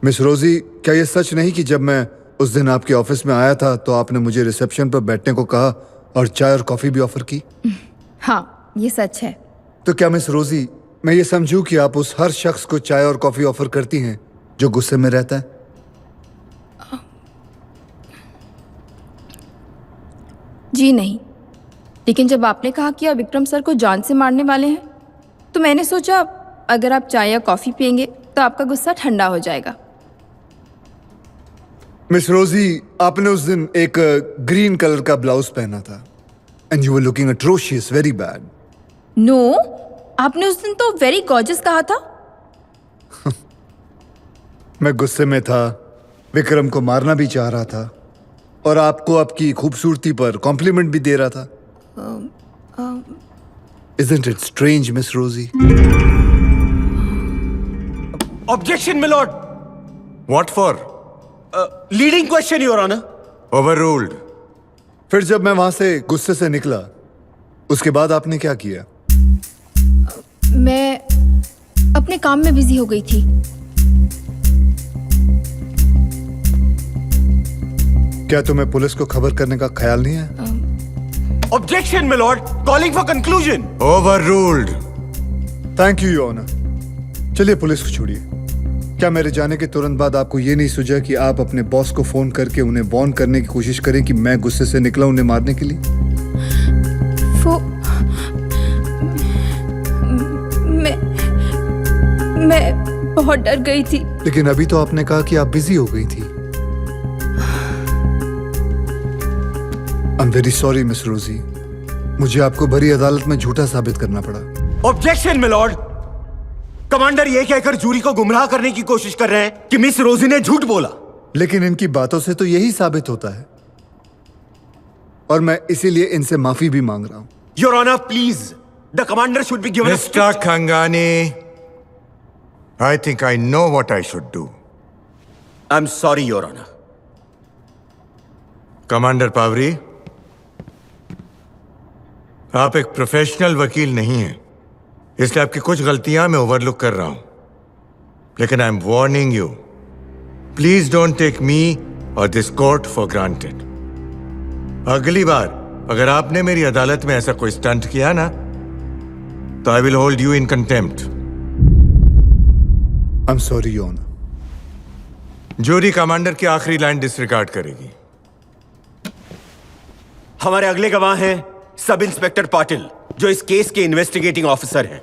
Miss Rosie, क्या ये सच नहीं कि जब मैं उस दिन आपके ऑफिस में आया था तो आपने मुझे रिसेप्शन पर बैठने को कहा और चाय और कॉफी भी ऑफर की? हाँ, ये सच है। तो क्या मिस रोजी, मैं ये समझूं कि आप उस हर शख्स को चाय और कॉफी ऑफर करती हैं जो गुस्से में रहता है? जी नहीं, लेकिन जब आपने कहा कि आप विक्रम सर को जान से मारने वाले हैं तो मैंने सोचा अगर आप चाय या कॉफी पियेंगे तो आपका गुस्सा ठंडा हो जाएगा। मिस रोजी, आपने उस दिन एक ग्रीन कलर का ब्लाउज पहना था and you were looking atrocious, very bad. No, आपने उस दिन तो वेरी गॉर्जियस कहा था। मैं गुस्से में था, विक्रम को मारना भी चाह रहा था और आपको आपकी खूबसूरती पर कॉम्प्लीमेंट भी दे रहा था। Isn't it strange, Miss Rosie? Objection, my lord. What for? Leading question, Your Honor. Overruled. फिर जब मैं वहां से गुस्से से निकला, उसके बाद आपने क्या किया? मैं अपने काम में बिजी हो गई थी। क्या तुम्हें पुलिस को खबर करने का ख्याल नहीं है? Objection, my lord. Calling for conclusion. Overruled. Thank you, your honour. चलिए पुलिस को छोड़िए। क्या मेरे जाने के तुरंत बाद आपको ये नहीं सूझा कि आप अपने बॉस को फोन करके उन्हें वार्न करने की कोशिश करें कि मैं गुस्से से निकला उन्हें मारने के लिए? मैं बहुत डर गई थी। लेकिन अभी तो आपने कहा कि आप बिजी हो गई थी। I am very sorry miss Rosie, मुझे आपको भरी अदालत में झूठा साबित करना पड़ा। Objection, my lord. कमांडर ये कहकर जूरी को गुमराह करने की कोशिश कर रहे हैं कि मिस रोजी ने झूठ बोला। लेकिन इनकी बातों से तो यही साबित होता है और मैं इसीलिए इनसे माफी भी मांग रहा हूं। Your Honor, please. The commander should be given Mr. Khangani, I think I know what I should do. I'm sorry, Your Honor. Commander Pawri, आप एक प्रोफेशनल वकील नहीं हैं, इसलिए आपकी कुछ गलतियां मैं ओवरलुक कर रहा हूं। लेकिन I am warning you, please don't take me और दिस कोर्ट फॉर ग्रांटेड। अगली बार अगर आपने मेरी अदालत में ऐसा कोई स्टंट किया ना, तो I will hold you in contempt. I am sorry your honour. Jury commander की आखिरी लाइन डिसरिगार्ड करेगी। हमारे अगले गवाह हैं सब इंस्पेक्टर पाटिल, जो इस केस के इन्वेस्टिगेटिंग ऑफिसर हैं।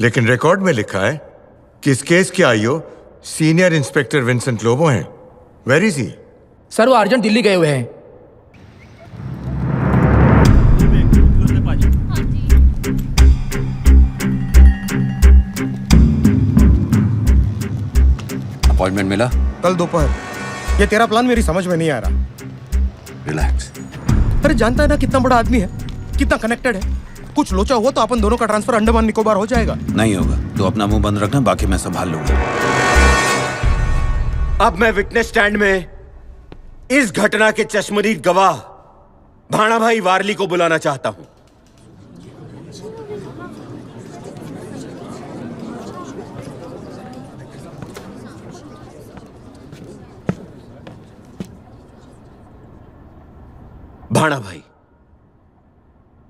लेकिन रिकॉर्ड में लिखा है कि इस केस के IO senior inspector Vincent Lobo हैं। Where is he? सर, वो अर्जेंट दिल्ली गए हुए हैं। अपॉइंटमेंट मिला? कल दोपहर। ये तेरा प्लान मेरी समझ में नहीं आ रहा। रिलैक्स। अरे जानता है ना कितना बड़ा आदमी है, कितना कनेक्टेड है। कुछ लोचा हुआ तो अपन दोनों का ट्रांसफर अंडमान निकोबार हो जाएगा। नहीं होगा तो अपना मुंह बंद रखना, बाकी मैं संभाल लूंगा। अब मैं विटनेस स्टैंड में इस घटना के चश्मदीद गवाह भाणा भाई वारली को बुलाना चाहता हूं। भाणा भाई,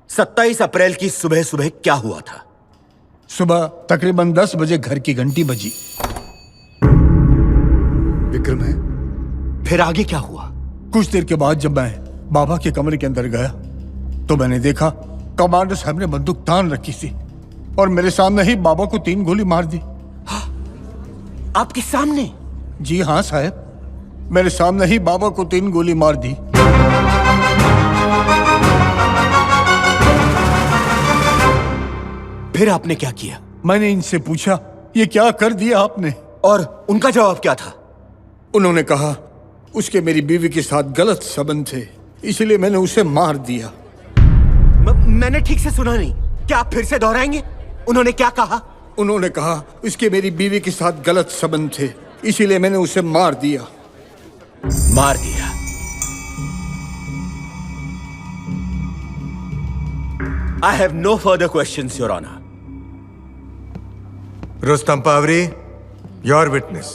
27 अप्रैल की सुबह सुबह क्या हुआ था? सुबह तकरीबन 10 बजे घर की घंटी बजी। विक्रम है? फिर आगे क्या हुआ? कुछ देर के बाद जब मैं बाबा के कमरे के अंदर गया तो मैंने देखा कमांडर साहब ने बंदूक तान रखी थी और मेरे सामने ही बाबा को 3 गोली मार दी। आपके सामने? जी हाँ साहब, मेरे सामने ही बाबा को 3 गोली मार दी। फिर आपने क्या किया? मैंने इनसे पूछा, ये क्या कर दिया आपने? और उनका जवाब क्या था? उन्होंने कहा उसके मेरी बीवी के साथ गलत संबंध थे, इसलिए मैंने उसे मार दिया। मैंने ठीक से सुना नहीं, क्या आप फिर से दोहराएंगे? उन्होंने क्या कहा? उन्होंने कहा उसके मेरी बीवी के साथ गलत संबंध थे, इसीलिए मैंने उसे मार दिया। मार दिया? I have no further questions, Your Honor. Rustam Pavri, your witness.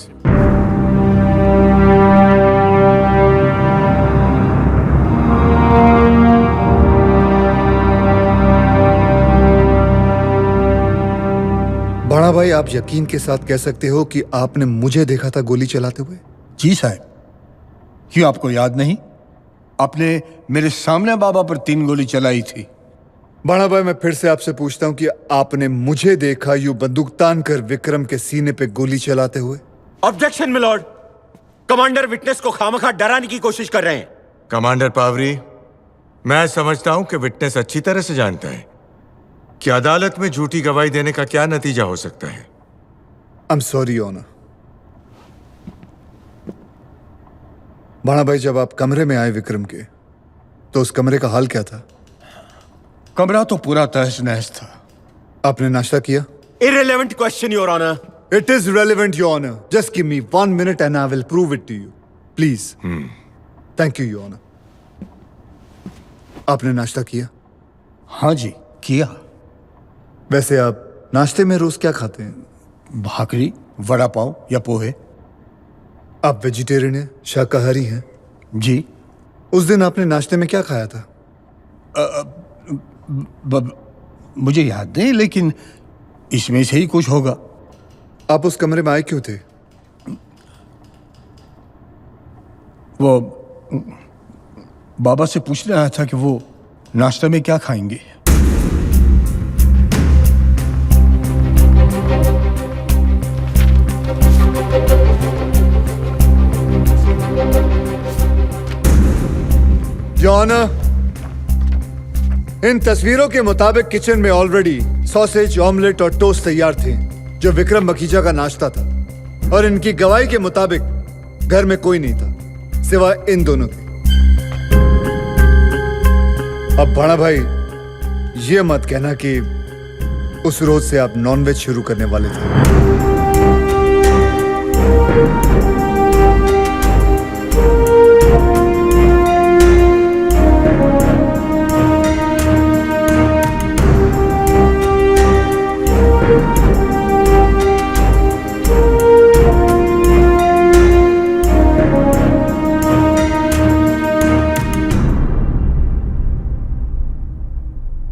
बड़ा भाई, आप यकीन के साथ कह सकते हो कि आपने मुझे देखा था गोली चलाते हुए? जी साहब। क्यों आपको याद नहीं? आपने मेरे सामने बाबा पर 3 गोली चलाई थी। बड़ा भाई, मैं फिर से आपसे पूछता हूं कि आपने मुझे देखा यूं बंदूक तान कर विक्रम के सीने पे गोली चलाते हुए? Objection milord. कमांडर विटनेस को खामखा डराने की कोशिश कर रहे हैं। कमांडर पावरी, मैं समझता हूं कि विटनेस अच्छी तरह से जानता है कि अदालत में झूठी गवाही देने का क्या नतीजा हो सकता है। I am sorry honour. बड़ा भाई, जब आप कमरे में आए विक्रम के, तो उस कमरे का हाल क्या था? कमरा तो पूरा तहस नहस था। आपने नाश्ता किया? Irrelevant question, Your Honor. It is relevant, Your Honor. Just give me 1 minute and I will prove it to you. Please. Thank you, Your Honor. आपने नाश्ता किया? हाँ जी, किया। वैसे आप नाश्ते में रोज क्या खाते हैं? भाकरी, वड़ा पाव या पोहे। आप वेजिटेरियन हैं, शाकाहारी हैं? जी। उस दिन आपने नाश्ते में क्या खाया था? मुझे याद नहीं, लेकिन इसमें से ही कुछ होगा। आप उस कमरे में आए क्यों थे? वो बाबा से पूछने आया था कि वो नाश्ते में क्या खाएंगे। जॉन, इन तस्वीरों के मुताबिक किचन में ऑलरेडी सॉसेज, ऑमलेट और टोस्ट तैयार थे, जो विक्रम मखीजा का नाश्ता था। और इनकी गवाही के मुताबिक घर में कोई नहीं था सिवाय इन दोनों के। अब बड़ा भाई, ये मत कहना कि उस रोज से आप नॉनवेज शुरू करने वाले थे।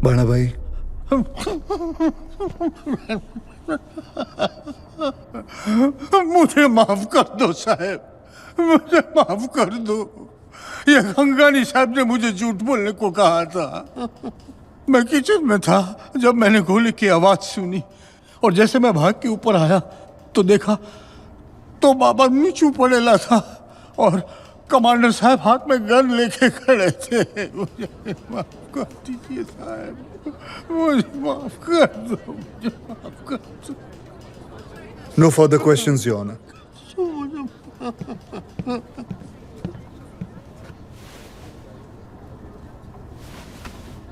बड़ा भाई, मुझे माफ कर दो साहब, मुझे माफ कर दो। ये गंगानी साहब ने मुझे झूठ बोलने को कहा था। मैं किचन में था जब मैंने गोली की आवाज सुनी, और जैसे मैं भाग के ऊपर आया तो देखा तो बाबा नीचू पड़ेला था और कमांडर साहब हाथ में गन लेके खड़े थे। मुझे माफ कर दीजिए साहब, मुझे माफ कर दो, मुझे माफ कर दो। No further questions, your honour.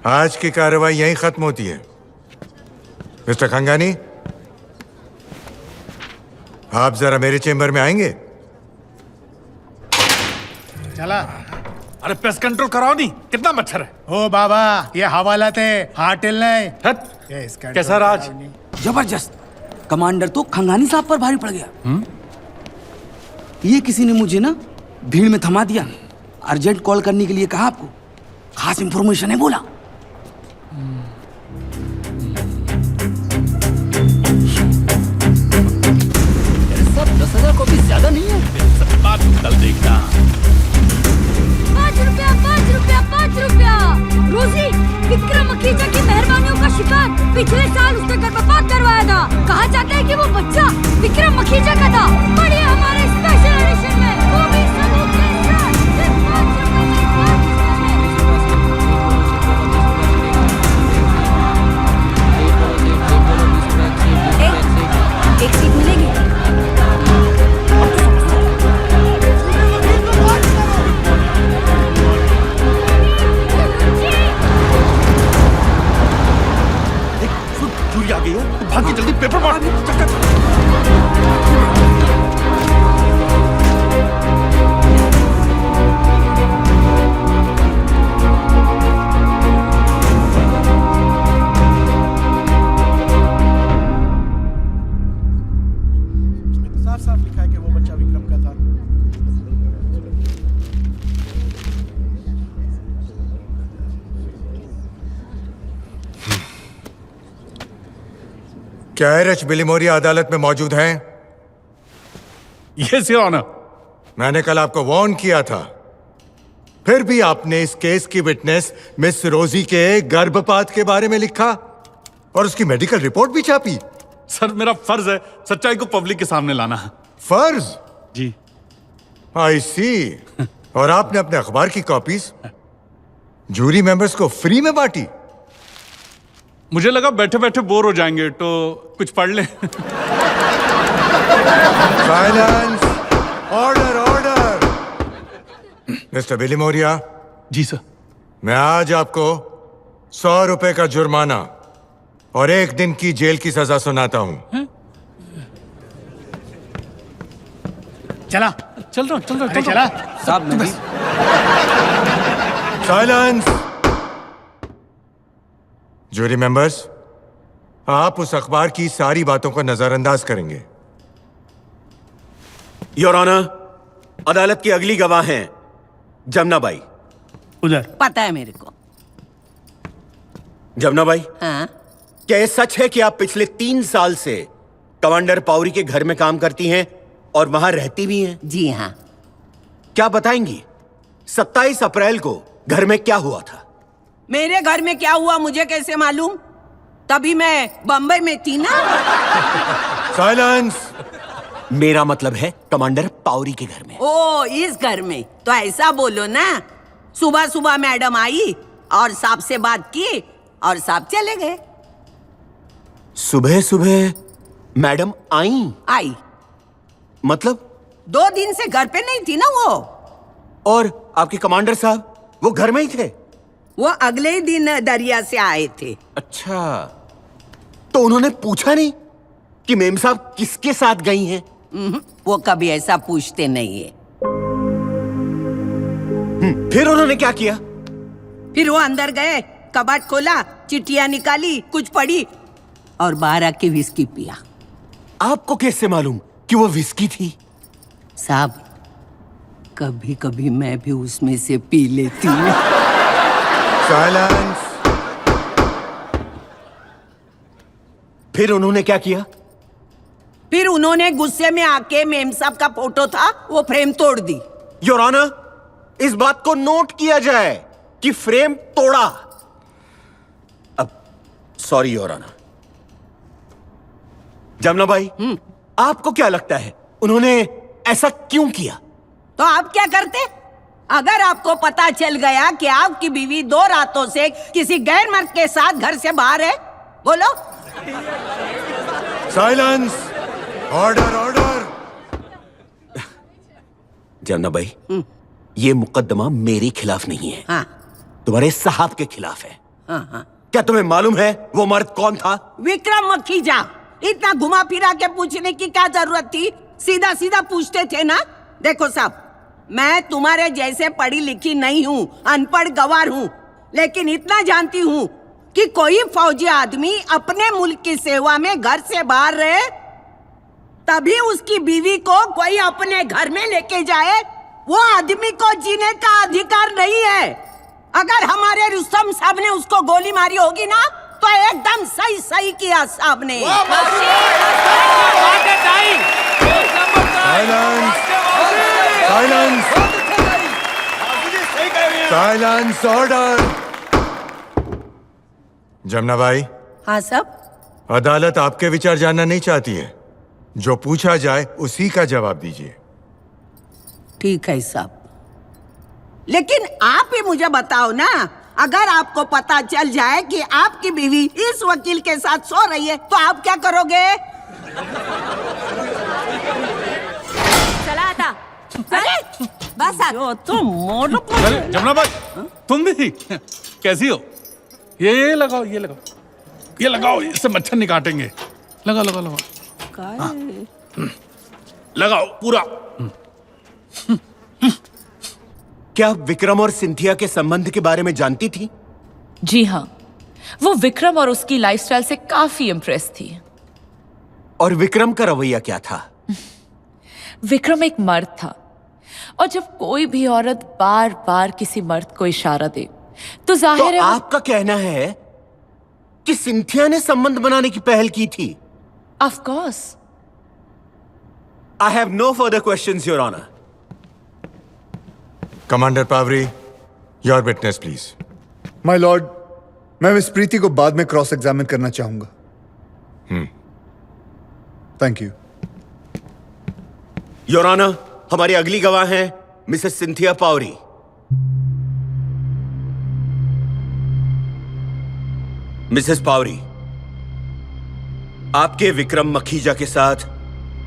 आज की कार्रवाई यहीं खत्म होती है। मिस्टर खंगानी, आप जरा मेरे चेंबर में आएंगे? चला। अरे पेस्ट कंट्रोल कराओ नहीं, कितना मच्छर है। ओ बाबा, ये हवालात है, हार्ट नहीं। कैसा राज? जबरदस्त। कमांडर तो खंगानी साहब पर भारी पड़ गया। ये किसी ने मुझे ना भीड़ में थमा दिया, अर्जेंट कॉल करने के लिए कहा। आपको खास इंफॉर्मेशन है बोला। सब 10,000 कॉपी ज्यादा नहीं है। कल देखना। 5 रुपया, 5 रुपया, 5 रुपया। रोजी, विक्रम मखीजा की मेहरबानियों का शिकार। पिछले साल उसने गर्भपात करवाया था। कहा जाता है कि वो बच्चा विक्रम मखीजा का था। पढ़िए हमारे स्पेशल एडिशन में, वो भी सबूत के साथ। सिर्फ 5 रुपये में, 5 रुपये में। एक सीट मिलेगी। आ गई है, भाग के जल्दी पेपर मार। क्या एच बिलिमोरिया अदालत में मौजूद हैं? Yes your honour. मैंने कल आपको वार्न किया था, फिर भी आपने इस केस की विटनेस मिस रोजी के गर्भपात के बारे में लिखा और उसकी मेडिकल रिपोर्ट भी छापी। सर मेरा फर्ज है सच्चाई को पब्लिक के सामने लाना। फर्ज? जी। आई सी। और आपने अपने अखबार की कॉपीज जूरी मेंबर्स को फ्री में बांटी? मुझे लगा बैठे बैठे बोर हो जाएंगे तो कुछ पढ़ लें। Silence! Order order! Mister Bilimoria. जी सर। मैं आज आपको 100 रुपए का जुर्माना और 1 दिन की जेल की सजा सुनाता हूं। चल रहा साहब मैं भी साइलेंस! जूरी मेंबर्स, आप उस अखबार की सारी बातों को नजरअंदाज करेंगे। योर ऑनर, अदालत की अगली गवाह हैं जमुना बाई। उधर। पता है मेरे को। जमुना बाई, हाँ? क्या ये सच है कि आप पिछले 3 साल से कमांडर पाउरी के घर में काम करती हैं और वहां रहती भी हैं? जी हाँ। क्या बताएंगी 27 अप्रैल को घर में क्या हुआ था? मेरे घर में क्या हुआ मुझे कैसे मालूम? तभी मैं बम्बई में थी ना। साइलेंस! मेरा मतलब है कमांडर पाउरी के घर में। ओ, इस घर में तो ऐसा बोलो ना। सुबह सुबह मैडम आई और साहब से बात की और साहब चले गए। सुबह सुबह मैडम आई? मतलब 2 दिन से घर पे नहीं थी ना वो। और आपके कमांडर साहब वो घर में ही थे? वो अगले ही दिन दरिया से आए थे। अच्छा, तो उन्होंने पूछा नहीं कि मेम साहब किसके साथ गई हैं? वो कभी ऐसा पूछते नहीं है। फिर उन्होंने क्या किया? फिर वो अंदर गए, कबाड़ खोला, चिट्ठियां निकाली, कुछ पढ़ी और बाहर आके विस्की पिया। आपको कैसे मालूम कि वो विस्की थी? साहब, कभी कभी मैं भी उसमें से पी लेती हूँ। साइलेंस! फिर उन्होंने क्या किया? फिर उन्होंने गुस्से में आके मेम साहब का फोटो था वो फ्रेम तोड़ दी। योर ऑनर, इस बात को नोट किया जाए कि फ्रेम तोड़ा। अब sorry your honour. Jamuna Bai, आपको क्या लगता है उन्होंने ऐसा क्यों किया? तो आप क्या करते? अगर आपको पता चल गया कि आपकी बीवी 2 रातों से किसी गैर मर्द के साथ घर से बाहर है, बोलो। Silence! Order order! Jamuna by, ये मुकदमा मेरे खिलाफ नहीं है। हाँ। तुम्हारे साहब के खिलाफ है। हाँ। क्या तुम्हें मालूम है वो मर्द कौन था? विक्रम मखीजा। इतना घुमा फिरा के पूछने की क्या जरूरत थी? सीधा सीधा पूछते थे ना। देखो साहब, मैं तुम्हारे जैसे पढ़ी लिखी नहीं हूँ, अनपढ़ गवार हूँ, लेकिन इतना जानती हूँ कि कोई फौजी आदमी अपने मुल्क की सेवा में घर से बाहर रहे तभी उसकी बीवी को कोई अपने घर में लेके जाए। वो आदमी को जीने का अधिकार नहीं है। अगर हमारे रुस्तम साहब ने उसको गोली मारी होगी ना तो एकदम सही सही किया साहब ने। Silence! Silence! Order! Jamuna by, हाँ साहब। अदालत आपके विचार जानना नहीं चाहती है। जो पूछा जाए उसी का जवाब दीजिए। ठीक है साहब, लेकिन आप ही मुझे बताओ ना, अगर आपको पता चल जाए कि आपकी बीवी इस वकील के साथ सो रही है तो आप क्या करोगे? चला था। अरे बस तुम मोड़। अरे जमुना बाई, तुम भी कैसी हो? ये लगाओ, ये लगाओ, इससे मच्छर नहीं काटेंगे। लगाओ लगाओ पूरा। क्या विक्रम और सिंथिया के संबंध के बारे में जानती थी? जी हाँ, वो विक्रम और उसकी लाइफस्टाइल से काफी इम्प्रेस थी। और विक्रम का रवैया क्या था? विक्रम एक मर्द था और जब कोई भी औरत बार बार किसी मर्द को इशारा दे तो जाहिर है आपका कहना है कि सिंथिया ने संबंध बनाने की पहल की थी? Of course. I have no further questions, Your Honor. Commander Pawri, your witness please. My lord, मैं मिस प्रीति को बाद में क्रॉस एग्जामिन करना चाहूंगा। Thank you. योर ऑनर, हमारी अगली गवाह हैं Mrs Cynthia Pavri. Mrs Pavri, आपके विक्रम मखीजा के साथ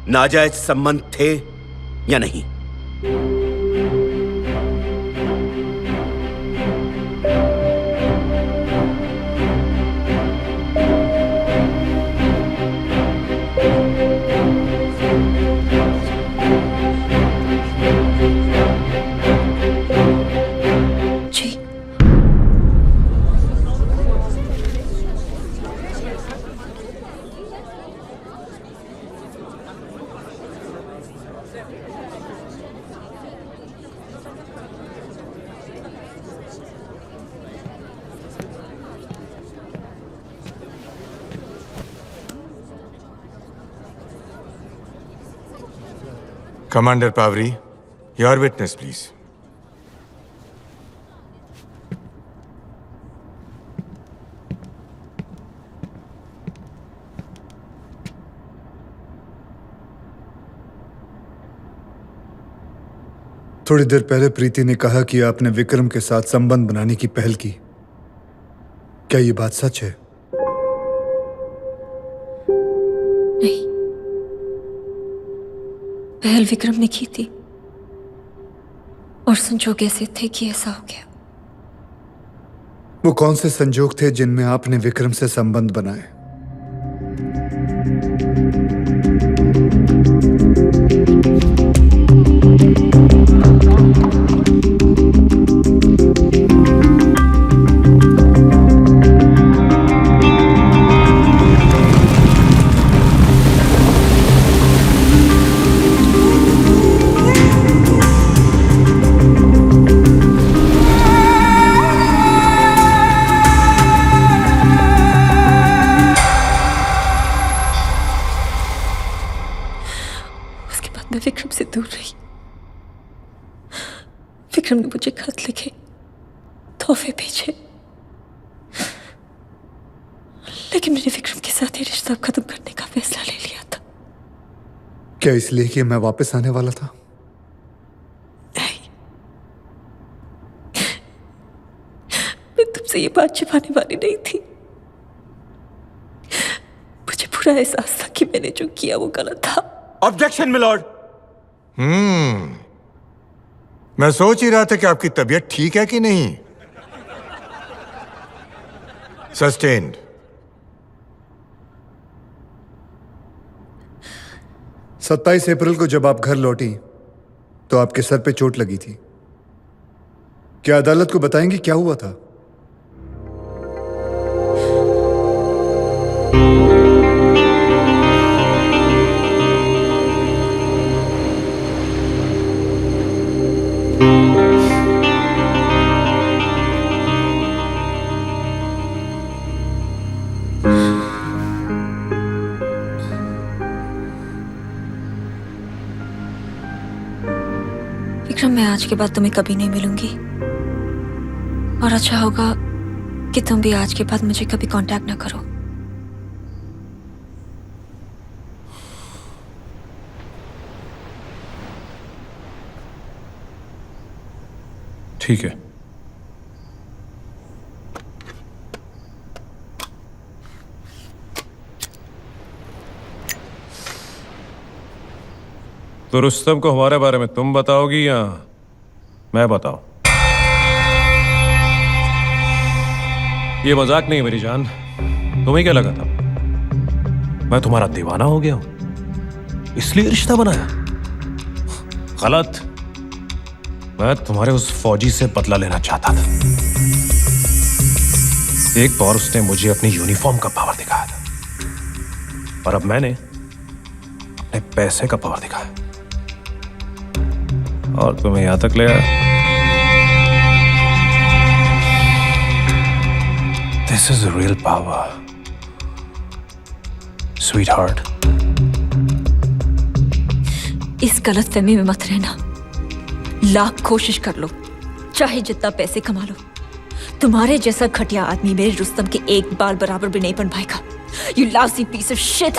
नाजायज संबंध थे या नहीं? Commander Pawri, your witness please. थोड़ी देर पहले प्रीति ने कहा कि आपने विक्रम के साथ संबंध बनाने की पहल की। क्या ये बात सच है? नहीं, पहल विक्रम ने की थी और संजोग ऐसे थे कि ऐसा हो गया। वो कौन से संजोग थे जिनमें आपने विक्रम से संबंध बनाए? विक्रम से दूर रही। विक्रम ने मुझे खत लिखे, तोहफे भेजे, लेकिन मैंने विक्रम के साथ ये रिश्ता खत्म करने का फैसला ले लिया था। क्या इसलिए कि मैं वापस आने वाला था? नहीं, मैं तुमसे ये बात छिपाने वाली नहीं थी। मुझे पूरा एहसास था कि मैंने जो किया वो गलत था। Objection milord. मैं सोच ही रहा था कि आपकी तबीयत ठीक है कि नहीं। सस्टेन्ड। 27 अप्रैल को जब आप घर लौटी तो आपके सर पे चोट लगी थी। क्या अदालत को बताएंगी क्या हुआ था? विक्रम, मैं आज के बाद तुम्हें कभी नहीं मिलूंगी और अच्छा होगा कि तुम भी आज के बाद मुझे कभी कांटेक्ट ना करो। ठीक है। तो रुस्तम को हमारे बारे में तुम बताओगी या मैं बताऊं? ये मजाक नहीं मेरी जान। तुम्हें क्या लगा था मैं तुम्हारा दीवाना हो गया हूं इसलिए रिश्ता बनाया? गलत। मैं तुम्हारे उस फौजी से बदला लेना चाहता था। एक बार उसने मुझे अपनी यूनिफॉर्म का पावर दिखाया था और अब मैंने अपने पैसे का पावर दिखाया और तुम्हें यहां तक ले आया। This is a real power, sweetheart. इस गलतफहमी में मत रहना। लाख कोशिश कर लो, चाहे जितना पैसे कमा लो, तुम्हारे जैसा घटिया आदमी मेरे रुस्तम के एक बाल बराबर भी नहीं बन पाएगा। You lousy piece of shit!